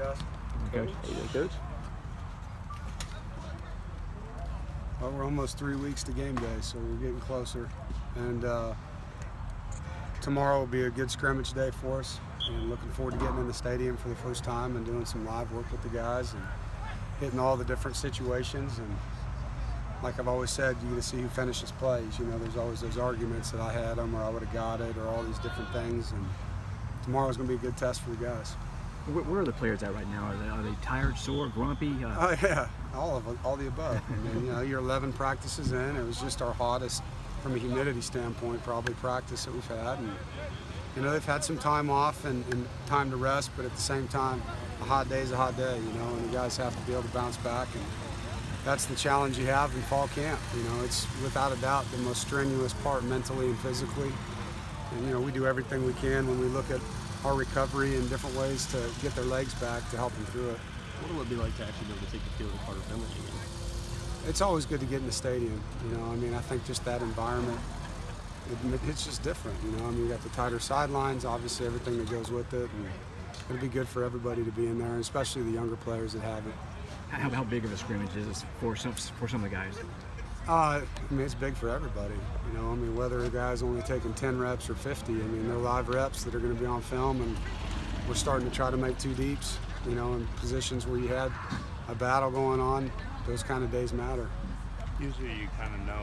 guys. Coach. How you doing, Coach? Well, we're almost 3 weeks to game day, so we're getting closer. And tomorrow will be a good scrimmage day for us. And looking forward to getting in the stadium for the first time and doing some live work with the guys and hitting all the different situations. And like I've always said, you get to see who finishes plays. You know, there's always those arguments that I had them or I would have got it or all these different things. And tomorrow's going to be a good test for the guys. Where are the players at right now? Are they tired, sore, grumpy? Oh yeah, all the above. I mean, you know, you're 11 practices in. It was just our hottest, from a humidity standpoint, probably practice that we've had. And you know, they've had some time off and time to rest, but at the same time, a hot day is a hot day. You know, and the guys have to be able to bounce back. And that's the challenge you have in fall camp. You know, it's without a doubt the most strenuous part mentally and physically. And you know, we do everything we can when we look at our recovery in different ways to get their legs back to help them through it. What will it be like to actually be able to take the field at Carter-Finley again? It's always good to get in the stadium. You know, I mean, I think just that environment, it's just different. You know, I mean, you got the tighter sidelines, obviously everything that goes with it, and it'll be good for everybody to be in there, and especially the younger players that have it. How big of a scrimmage is this for some of the guys? I mean, it's big for everybody. You know, I mean, whether a guy's only taking 10 reps or 50, I mean, they're live reps that are going to be on film, and we're starting to try to make two deeps, you know, in positions where you had a battle going on. Those kind of days matter. Usually you kind of know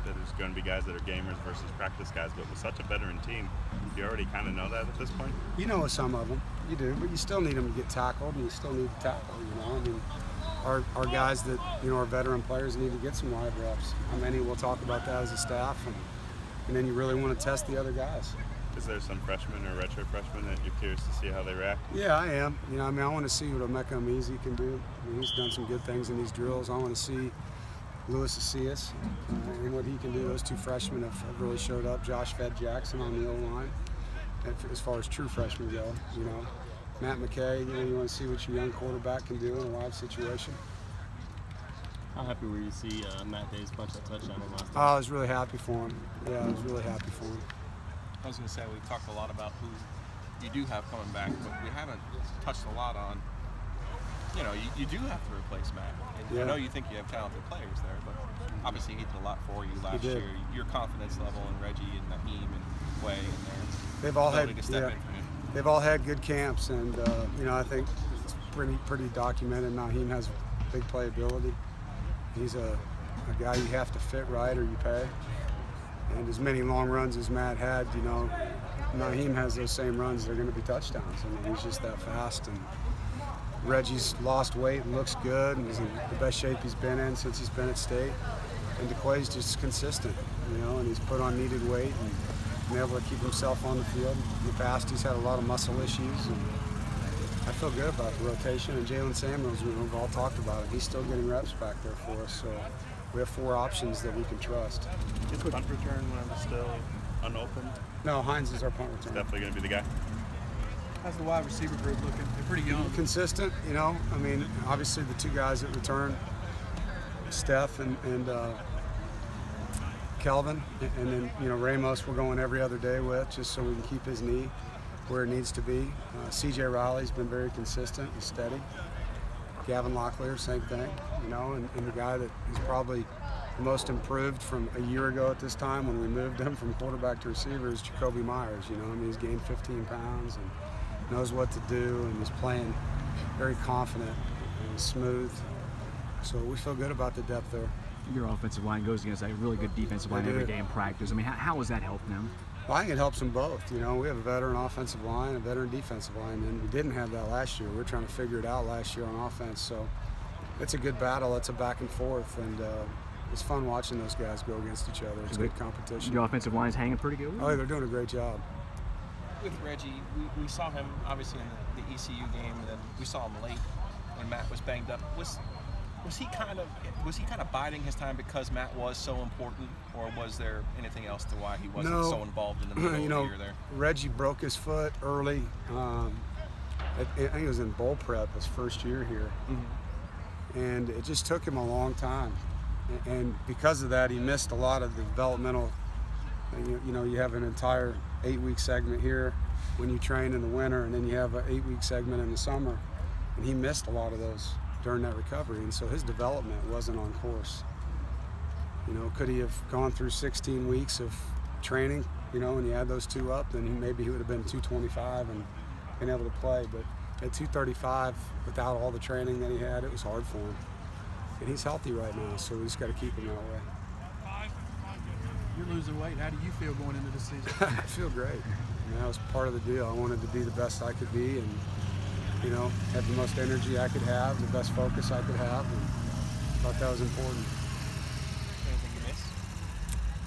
that there's going to be guys that are gamers versus practice guys, but with such a veteran team, you already kind of know that at this point? You know some of them, you do, but you still need them to get tackled, and you still need to tackle, you know. I mean, our guys that, you know, are veteran players need to get some live reps. How many, we'll talk about that as a staff, and then you really want to test the other guys. Is there some freshmen or retro freshmen that you're curious to see how they react? Yeah, I am. You know, I mean, I want to see what Emeka Amizi can do. I mean, he's done some good things in these drills. I want to see Louis Asias and what he can do. Those two freshmen have really showed up. Josh Fed Jackson on the O-line, as far as true freshmen go, you know. Matt McKay, you know, you want to see what your young quarterback can do in a live situation. How happy were you to see Matt Days punch that touchdown in last time? I was really happy for him. Yeah, I was really happy for him. I was going to say, we've talked a lot about who you do have coming back, but we haven't touched a lot on, you know, you do have to replace Matt. And yeah. I know you think you have talented players there, but obviously he did a lot for you last year. Your confidence level in Reggie and Naheem and Quay and their they've all ability had, to step yeah, in for him. They've all had good camps, and you know, I think it's pretty documented. Naheem has big playability. He's a guy you have to fit right or you pay. And as many long runs as Matt had, you know, Naheem has those same runs. They're going to be touchdowns. I mean, he's just that fast. And Reggie's lost weight and looks good and is in the best shape he's been in since he's been at state. And DeQuay's just consistent, you know, and he's put on needed weight and been able to keep himself on the field. In the past, he's had a lot of muscle issues, and I feel good about the rotation. And Jalen Samuels, we've all talked about it. He's still getting reps back there for us, so we have 4 options that we can trust. Is punt return still unopened? No, Hines is our punt return. Definitely going to be the guy. How's the wide receiver group looking? They're pretty young. Consistent, you know. I mean, obviously the 2 guys that return, Steph and Kelvin, and then, you know, Ramos we're going every other day with, just so we can keep his knee where it needs to be. CJ Riley's been very consistent and steady. Gavin Locklear, same thing, you know, and the guy that is probably the most improved from a year ago at this time when we moved him from quarterback to receiver is Jacoby Myers. You know, I mean, he's gained 15 pounds and knows what to do, and he's playing very confident and smooth. So we feel good about the depth there. Your offensive line goes against a really good defensive line every day in practice. I mean, how has that helped them? Well, I think it helps them both. You know, we have a veteran offensive line, a veteran defensive line, and we didn't have that last year. We were trying to figure it out last year on offense. So it's a good battle. It's a back and forth, and it's fun watching those guys go against each other. It's good competition. Your offensive line's hanging pretty good? Oh, they're doing a great job. With Reggie, we saw him obviously in the ECU game, and then we saw him late when Matt was banged up. Was he kind of biding his time because Matt was so important, or was there anything else to why he wasn't so involved in the middle you of know, the year there? Reggie broke his foot early. I think it was in bowl prep his first year here, and it just took him a long time. And because of that, he missed a lot of the developmental. You know, you have an entire 8-week segment here when you train in the winter, and then you have an 8-week segment in the summer. And he missed a lot of those during that recovery, and so his development wasn't on course. You know, could he have gone through 16 weeks of training, you know, and you add those two up, then maybe he would have been 225 and been able to play. But at 235, without all the training that he had, it was hard for him. And he's healthy right now, so we just got to keep him that way. You're losing weight. How do you feel going into the season? I feel great. I mean, that was part of the deal. I wanted to be the best I could be, and you know, have the most energy I could have, the best focus I could have, and thought that was important. Anything you miss?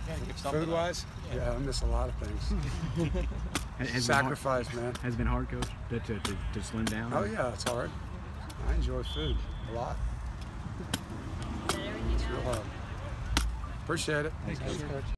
Yeah, give something up. Food-wise? Yeah, I miss a lot of things. Sacrifice, man. Has it been hard, Coach, to slim down? Oh yeah, it's hard. I enjoy food a lot. It's real hard. Appreciate it. Thanks, Coach.